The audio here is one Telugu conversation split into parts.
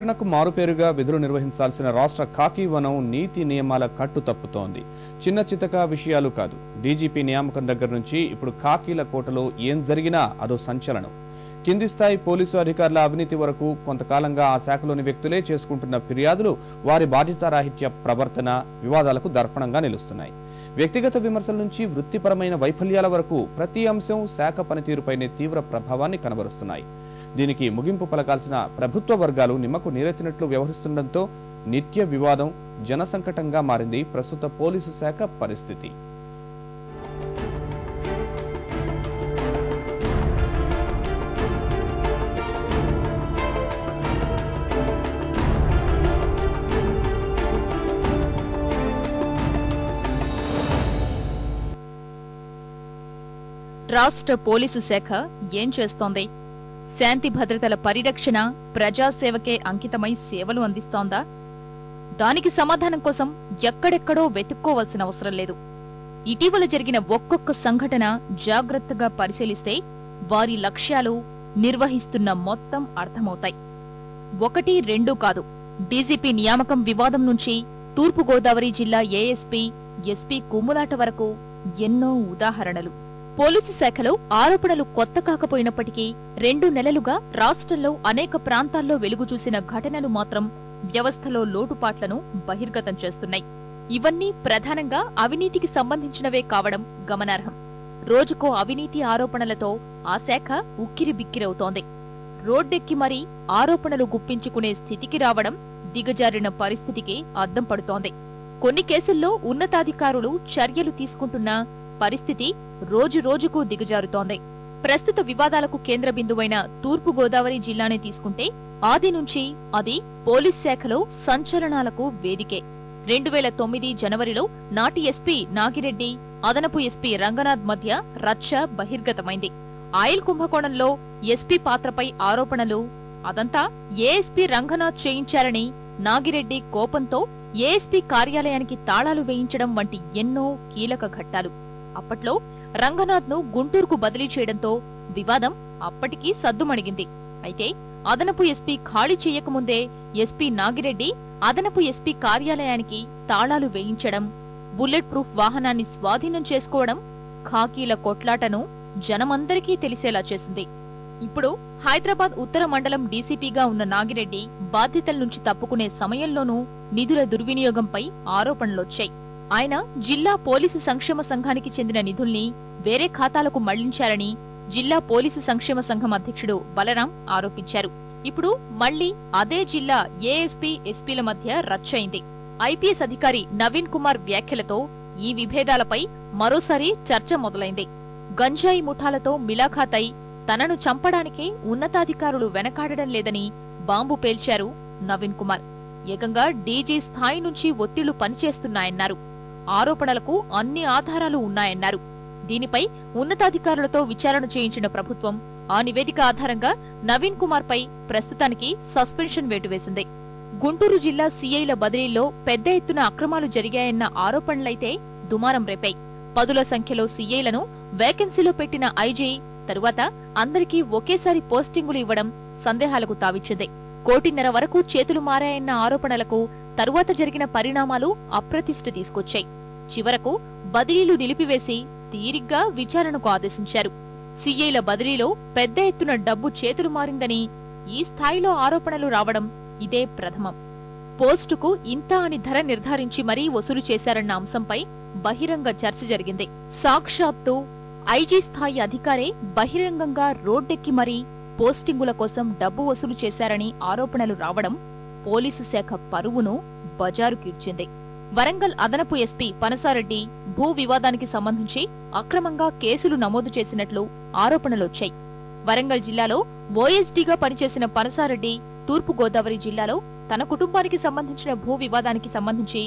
కు మారుపేరుగా విధులు నిర్వహించాల్సిన రాష్ట్ర ఖాకీ వనం నీతి నియమాల కట్టు తప్పుతోంది. చిన్న చితక విషయాలు కాదు. డీజీపీ నియామకం దగ్గర నుంచి ఇప్పుడు ఖాకీల కోటలో ఏం జరిగినా అదో సంచలనం. కింది స్థాయి పోలీసు అధికారుల అవినీతి వరకు కొంతకాలంగా ఆ శాఖలోని వ్యక్తులే చేసుకుంటున్న ఫిర్యాదులు వారి బాధ్యతారాహిత్య ప్రవర్తన వివాదాలకు దర్పణంగా నిలుస్తున్నాయి. వ్యక్తిగత విమర్శల నుంచి వృత్తిపరమైన వైఫల్యాల వరకు ప్రతి అంశం శాఖ పనితీరుపైనే తీవ్ర ప్రభావాన్ని కనబరుస్తున్నాయి. దీనికి ముగింపు పలకాల్సిన ప్రభుత్వ వర్గాలు నిమ్మకు నీరెత్తినట్లు వ్యవహరిస్తుండటంతో నిత్య వివాదం జనసంకటంగా మారింది ప్రస్తుత పోలీసు శాఖ పరిస్థితి. రాష్ట్ర పోలీసు శాఖ ఏం చేస్తోంది? శాంతి భద్రతల పరిరక్షణ, ప్రజాసేవకే అంకితమై సేవలు అందిస్తోందా? దానికి సమాధానం కోసం ఎక్కడెక్కడో వెతుక్కోవాల్సిన అవసరం లేదు. ఇటీవల జరిగిన ఒక్కొక్క సంఘటన జాగ్రత్తగా పరిశీలిస్తే వారి లక్ష్యాలు, నిర్వహిస్తున్న మొత్తం అర్థమవుతాయి. 1, 2 కాదు. డీజీపీ నియామకం వివాదం నుంచి తూర్పుగోదావరి జిల్లా ఏఎస్పీ, ఎస్పీ కుమ్ములాట వరకు ఎన్నో ఉదాహరణలు. పోలీసు శాఖలో ఆరోపణలు కొత్త కాకపోయినప్పటికీ 2 నెలలుగా రాష్ట్రంలో అనేక ప్రాంతాల్లో వెలుగుచూసిన ఘటనలు మాత్రం వ్యవస్థలో లోటుపాట్లను బహిర్గతం చేస్తున్నాయి. ఇవన్నీ ప్రధానంగా అవినీతికి సంబంధించినవే కావడం గమనార్హం. రోజుకో అవినీతి ఆరోపణలతో ఆ శాఖ ఉక్కిరిబిక్కిరవుతోంది. రోడ్డెక్కి మరీ ఆరోపణలు గుప్పించుకునే స్థితికి రావడం దిగజారిన పరిస్థితికి అద్దం పడుతోంది. కొన్ని కేసుల్లో ఉన్నతాధికారులు చర్యలు తీసుకుంటున్నా పరిస్థితి రోజురోజుకు దిగజారుతోంది. ప్రస్తుత వివాదాలకు కేంద్ర బిందువైన తూర్పుగోదావరి జిల్లానే తీసుకుంటే ఆది నుంచి అది పోలీస్ శాఖలో సంచలనాలకు వేదికే. 2009 జనవరిలో నాటి ఎస్పీ నాగిరెడ్డి, అదనపు ఎస్పీ రంగనాథ్ మధ్య రచ్చ బహిర్గతమైంది. ఆయిల్ కుంభకోణంలో ఎస్పీ పాత్రపై ఆరోపణలు, అదంతా ఏఎస్పీ రంగనాథ్ చేయించారని నాగిరెడ్డి కోపంతో ఏఎస్పీ కార్యాలయానికి తాళాలు వేయించడం వంటి ఎన్నో కీలక ఘట్టాలు. అప్పట్లో రంగనాథ్ను గుంటూరుకు బదిలీ చేయడంతో వివాదం అప్పటికీ సద్దుమణిగింది. అయితే అదనపు ఎస్పీ ఖాళీ చేయకముందే ఎస్పీ నాగిరెడ్డి అదనపు ఎస్పీ కార్యాలయానికి తాళాలు వేయించడం, బుల్లెట్ ప్రూఫ్ వాహనాన్ని స్వాధీనం చేసుకోవడం ఖాకీల కొట్లాటను జనమందరికీ తెలిసేలా చేసింది. ఇప్పుడు హైదరాబాద్ ఉత్తర మండలం డీసీపీగా ఉన్న నాగిరెడ్డి బాధ్యతల నుంచి తప్పుకునే సమయంలోనూ నిధుల దుర్వినియోగంపై ఆరోపణలొచ్చాయి. ఆయన జిల్లా పోలీసు సంక్షేమ సంఘానికి చెందిన నిధుల్ని వేరే ఖాతాలకు మళ్లించారని జిల్లా పోలీసు సంక్షేమ సంఘం అధ్యక్షుడు బలరాం ఆరోపించారు. ఇప్పుడు మళ్లీ అదే జిల్లా ఏఎస్పీ, ఎస్పీల మధ్య రచ్చయింది. ఐపీఎస్ అధికారి నవీన్ కుమార్ వ్యాఖ్యలతో ఈ విభేదాలపై మరోసారి చర్చ మొదలైంది. గంజాయి ముఠాలతో మిలాఖాతై తనను చంపడానికే ఉన్నతాధికారులు వెనకాడడం లేదని బాంబు పేల్చారు నవీన్ కుమార్. ఏకంగా డీజీ స్థాయి నుంచి ఒత్తిళ్లు పనిచేస్తున్నాయన్నారు. ఆరోపణలకు అన్ని ఆధారాలు ఉన్నాయన్నారు. దీనిపై ఉన్నతాధికారులతో విచారణ చేయించిన ప్రభుత్వం ఆ నివేదిక ఆధారంగా నవీన్ కుమార్ పై ప్రస్తుతానికి సస్పెన్షన్ వేటు వేసింది. గుంటూరు జిల్లా సీఐల బదిలీల్లో పెద్ద ఎత్తున అక్రమాలు జరిగాయన్న ఆరోపణలైతే దుమారం రేపాయి. 10ల సంఖ్యలో సీఐలను వేకెన్సీలో పెట్టిన ఐజీ తరువాత అందరికీ ఒకేసారి పోస్టింగులు ఇవ్వడం సందేహాలకు తావిచ్చింది. 1.5 కోటి వరకు చేతులు మారాయన్న ఆరోపణలకు తరువాత జరిగిన పరిణామాలు అప్రతిష్ఠ తీసుకొచ్చాయి. చివరకు బదిలీలు నిలిపివేసి తీరిగ్గా విచారణకు ఆదేశించారు. సీఐల బదిలీలో పెద్ద ఎత్తున డబ్బు చేతులు మారిందని ఈ స్థాయిలో ఆరోపణలు రావడం ఇదే ప్రథమం. పోస్టుకు ఇంత అని ధర నిర్ధారించి మరీ వసూలు చేశారన్న అంశంపై బహిరంగ చర్చ జరిగింది. సాక్షాత్తు ఐజీ స్థాయి అధికారే బహిరంగంగా రోడ్డెక్కి మరీ పోస్టింగుల కోసం డబ్బు వసూలు చేశారని ఆరోపణలు రావడం పోలీసు శాఖ పరువును బజారుకీడ్చింది. వరంగల్ అదనపు ఎస్పీ పనసారెడ్డి భూ వివాదానికి సంబంధించి అక్రమంగా కేసులు నమోదు చేసినట్లు ఆరోపణలొచ్చాయి. వరంగల్ జిల్లాలో ఓఎస్డీగా పనిచేసిన పనసారెడ్డి తూర్పుగోదావరి జిల్లాలో తన కుటుంబానికి సంబంధించిన భూ వివాదానికి సంబంధించి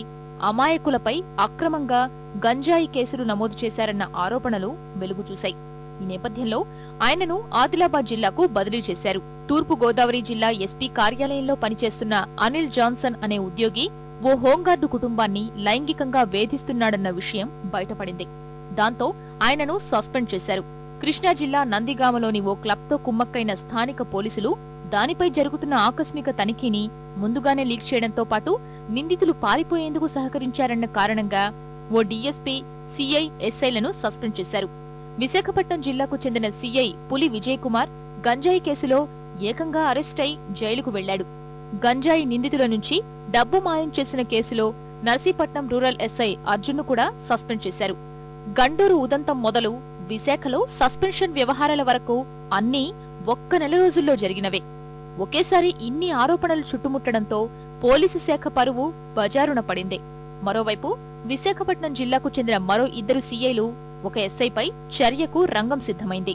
అమాయకులపై అక్రమంగా గంజాయి కేసులు నమోదు చేశారన్న ఆరోపణలు వెలుగుచూశాయి. ఈ నేపథ్యంలో ఆయనను ఆదిలాబాద్ జిల్లాకు బదిలీ చేశారు. తూర్పుగోదావరి జిల్లా ఎస్పీ కార్యాలయంలో పనిచేస్తున్న అనిల్ జాన్సన్ అనే ఉద్యోగి ఓ హోంగార్డు కుటుంబాన్ని లైంగికంగా వేధిస్తున్నాడన్న విషయం బయటపడింది. దాంతో ఆయనను సస్పెండ్ చేశారు. కృష్ణా జిల్లా నందిగామలోని ఓ క్లబ్తో కుమ్మక్కైన స్థానిక పోలీసులు దానిపై జరుగుతున్న ఆకస్మిక తనిఖీని ముందుగానే లీక్ చేయడంతో పాటు నిందితులు పారిపోయేందుకు సహకరించారన్న కారణంగా ఓ డీఎస్పీ, సీఐ, ఎస్ఐలను సస్పెండ్ చేశారు. విశాఖపట్నం జిల్లాకు చెందిన సీఐ పులి విజయ్ కుమార్ గంజాయి కేసులో ఏకంగా అరెస్ట్ అయి జైలుకు వెళ్లాడు. గంజాయి నిందితుల నుంచి డబ్బు మాయం చేసిన కేసులో నర్సీపట్నం రూరల్ ఎస్ఐ అర్జున్ను కూడా సస్పెండ్ చేశారు. గండూరు ఉదంతం మొదలు విశాఖలో సస్పెన్షన్ వ్యవహారాల వరకు అన్నీ ఒక్క నెల రోజుల్లో జరిగినవే. ఒకేసారి ఇన్ని ఆరోపణలు చుట్టుముట్టడంతో పోలీసు శాఖ పరువు బజారున పడింది. మరోవైపు విశాఖపట్నం జిల్లాకు చెందిన మరో 2 సీఐలు, ఒక ఎస్ఐపై చర్యకు రంగం సిద్ధమైంది.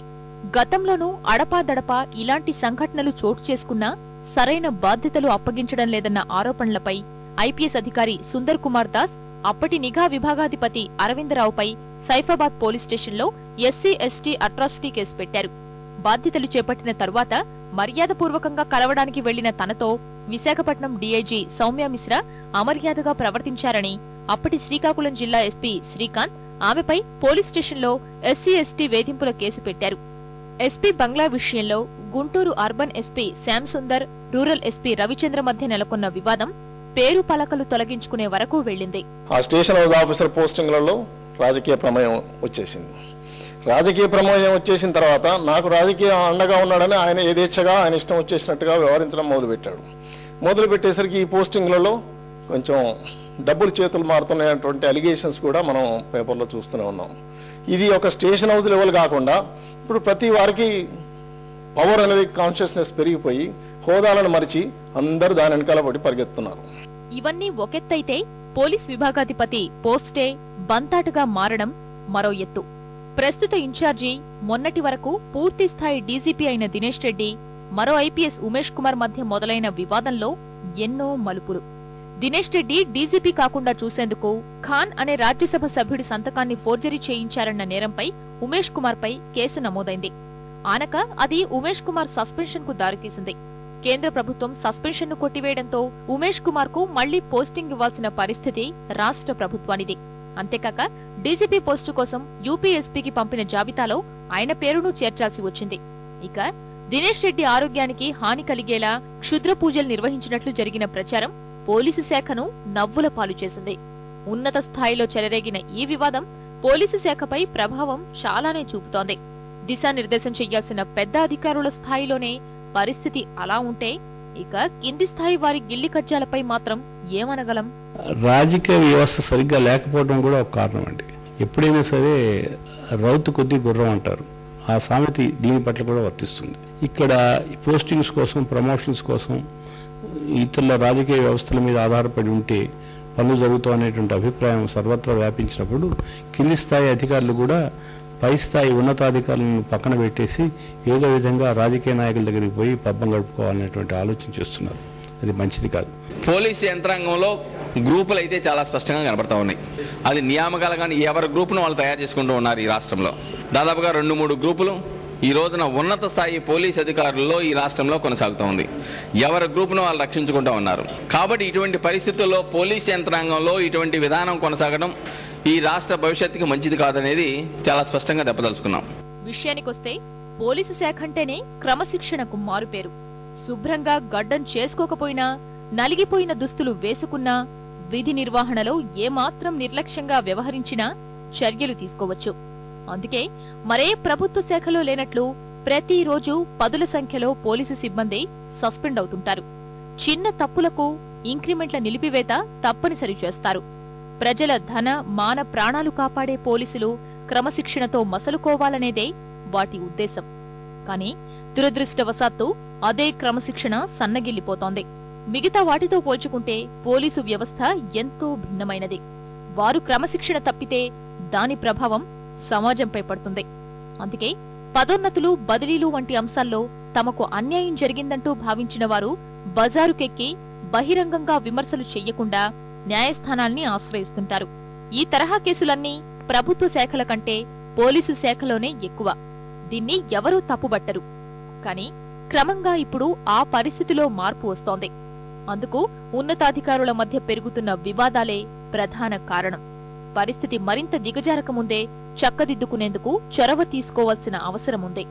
గతంలోనూ అడపాదడపా ఇలాంటి సంఘటనలు చోటు చేసుకున్నా సరైన బాధ్యతలు అప్పగించడం లేదన్న ఆరోపణలపై ఐపీఎస్ అధికారి సుందర్ కుమార్ దాస్ అప్పటి నిఘా విభాగాధిపతి అరవిందరావుపై సైఫాబాద్ పోలీస్ స్టేషన్లో ఎస్సీ/ఎస్టీ అట్రాసిటీ కేసు పెట్టారు. బాధ్యతలు చేపట్టిన తరువాత మర్యాదపూర్వకంగా కలవడానికి వెళ్లిన తనతో విశాఖపట్నం డీఐజీ సౌమ్య మిశ్రా అమర్యాదగా ప్రవర్తించారని అప్పటి శ్రీకాకుళం జిల్లా ఎస్పీ శ్రీకాంత్ ఆమెపై పోలీస్ స్టేషన్లో ఎస్సీ/ఎస్టీ వేధింపుల కేసు పెట్టారు. ఎస్పీ బంగ్లా విషయంలో Guntur urban SP Shyam Sundar, rural SP Ravichandra మధ్య నెలకొన్న వివాదం పేరు పలకలు తొలగించుకునే వరకు వెళ్లింది. ఆ స్టేషన్ హౌస్ ఆఫీసర్ పోస్టింగ్లలో రాజకీయ ప్రమేయం వచ్చేసింది. రాజకీయ ప్రమేయం వచ్చేసిన తర్వాత నాకు రాజకీయ అండగా ఉన్నాడని ఆయన యథేచ్ఛగా ఆయన ఇష్టం వచ్చేసినట్టుగా వ్యవహరించడం మొదలుపెట్టాడు. మొదలుపెట్టేసరికి ఈ పోస్టింగ్లలో కొంచెం డబ్బులు చేతులు మారుతున్నాయటువంటి అలిగేషన్స్ కూడా మనం పేపర్లో చూస్తూనే ఉన్నాం. ఇది ఒక స్టేషన్ హౌస్ లెవెల్ కాకుండా ఇప్పుడు ప్రతి వారికి పవర్ అనేది కాన్షియస్నెస్ పెరిగిపోయి హోదాలను మరిచి అందరూ దాని వెనకాల పడి పరిగెత్తున్నారు. ఇవన్నీ ఒకెత్తైతే పోలీస్ విభాగాధిపతి పోస్టే బంతాటుగా మారడం మరో ఎత్తు. ప్రస్తుత ఇన్ఛార్జి, మొన్నటి వరకు పూర్తిస్థాయి డీజీపీ అయిన దినేష్ రెడ్డి, మరో ఐపీఎస్ ఉమేష్ కుమార్ మధ్య మొదలైన వివాదంలో ఎన్నో మలుపులు. దినేష్ రెడ్డి డీజీపీ కాకుండా చూసేందుకు ఖాన్ అనే రాజ్యసభ సభ్యుడి సంతకాన్ని ఫోర్జరీ చేయించారన్న నేరంపై ఉమేష్ కుమార్ పై కేసు నమోదైంది. ఆనక అది ఉమేష్ కుమార్ సస్పెన్షన్ కు దారితీసింది. కేంద్ర ప్రభుత్వం సస్పెన్షన్ ను కొట్టివేయడంతో ఉమేష్ కుమార్ కు మళ్లీ పోస్టింగ్ ఇవ్వాల్సిన పరిస్థితి రాష్ట్ర ప్రభుత్వానిది. అంతేకాక డీజీపీ పోస్టు కోసం యూపీఎస్పీకి పంపిన జాబితాలో ఆయన పేరును చేర్చాల్సి వచ్చింది. ఇక దినేష్ రెడ్డి ఆరోగ్యానికి హాని కలిగేలా క్షుద్ర పూజలు నిర్వహించినట్లు జరిగిన ప్రచారం పోలీసు శాఖను నవ్వుల పాలు చేసింది. ఉన్నత స్థాయిలో చెలరేగిన ఈ వివాదం పోలీసు శాఖపై ప్రభావం చాలానే చూపుతోంది. దిశానిర్దేశం చెయ్యాల్సిన పెద్ద అధికారుల స్థాయిలోనే పరిస్థితి అలా ఉంటే ఇక కింది స్థాయి వారి గిల్లి కజ్జాలపై మాత్రం ఏమనగలం? రాజకీయ వ్యవస్థ సరిగ్గా లేకపోవడం కూడా ఒక కారణం అండి. ఎప్పుడైనా సరే రౌతు కొద్ది గుర్రం అంటారు. ఆ సామెత దీని పట్ల కూడా వర్తిస్తుంది. ఇక్కడ పోస్టింగ్స్ కోసం, ప్రమోషన్స్ కోసం ఇతరుల రాజకీయ వ్యవస్థల మీద ఆధారపడి ఉంటే పనులు జరుగుతాయి అనేటువంటి అభిప్రాయం సర్వత్రా వ్యాపించినప్పుడు కింది స్థాయి అధికారులు కూడా పై స్థాయి ఉన్నతాధికారులను పక్కన పెట్టేసి ఏదో విధంగా రాజకీయ నాయకుల దగ్గరికి పోయి పబ్బం గడుపుకోవాలనేటువంటి ఆలోచన చేస్తున్నారు. అది మంచిది కాదు. పోలీసు యంత్రాంగంలో గ్రూపులు అయితే చాలా స్పష్టంగా కనబడతా ఉన్నాయి. అది నియామకాలు కానీ ఎవరి గ్రూపును వాళ్ళు తయారు చేసుకుంటూ ఉన్నారు. ఈ రాష్ట్రంలో దాదాపుగా 2-3 గ్రూపులు ఈ రోజున ఉన్నత స్థాయి పోలీసు అధికారుల్లో ఈ రాష్ట్రంలో కొనసాగుతూ ఉంది. ఎవరి గ్రూపును వాళ్ళు రక్షించుకుంటూ ఉన్నారు. కాబట్టి ఇటువంటి పరిస్థితుల్లో పోలీసు యంత్రాంగంలో ఇటువంటి విధానం కొనసాగడం ఈ రాష్ట్ర భవిష్యత్తుకి మంచిది కాదనేది చాలా స్పష్టంగా దెబ్బతలుచుకున్నాం. విషయానికొస్తే పోలీసు శాఖ అంటేనే క్రమశిక్షణకు మారుపేరు. శుభ్రంగా గడ్డం చేసుకోకపోయినా, నలిగిపోయిన దుస్తులు వేసుకున్నా, విధి నిర్వహణలో ఏమాత్రం నిర్లక్ష్యంగా వ్యవహరించినా చర్యలు తీసుకోవచ్చు. అందుకే మరే ప్రభుత్వ శాఖలో లేనట్లు ప్రతిరోజు పదుల సంఖ్యలో పోలీసు సిబ్బంది సస్పెండ్ అవుతుంటారు. చిన్న తప్పులకు ఇంక్రిమెంట్ల నిలిపివేత తప్పనిసరి చేస్తారు. ప్రజల ధన, మాన, ప్రాణాలు కాపాడే పోలీసులు క్రమశిక్షణతో మసలుకోవాలనేదే వాటి ఉద్దేశం. కాని దురదృష్టవశాత్తు అదే క్రమశిక్షణ సన్నగిల్లిపోతోంది. మిగతా వాటితో పోల్చుకుంటే పోలీసు వ్యవస్థ ఎంతో భిన్నమైనది. వారు క్రమశిక్షణ తప్పితే దాని ప్రభావం సమాజంపై పడుతుంది. అందుకే పదోన్నతులు, బదిలీలు వంటి అంశాల్లో తమకు అన్యాయం జరిగిందంటూ భావించిన వారు బజారుకెక్కి బహిరంగంగా విమర్శలు చెయ్యకుండా న్యాయస్థానాల్ని ఆశ్రయిస్తుంటారు. ఈ తరహా కేసులన్నీ ప్రభుత్వ శాఖల కంటే పోలీసు శాఖలోనే ఎక్కువ. దీన్ని ఎవరూ తప్పుబట్టరు. కాని క్రమంగా ఇప్పుడు ఆ పరిస్థితిలో మార్పు వస్తోంది. అందుకు ఉన్నతాధికారుల మధ్య పెరుగుతున్న వివాదాలే ప్రధాన కారణం. పరిస్థితి మరింత దిగజారకముందే చక్కదిద్దుకునేందుకు చొరవ తీసుకోవాల్సిన అవసరముంది.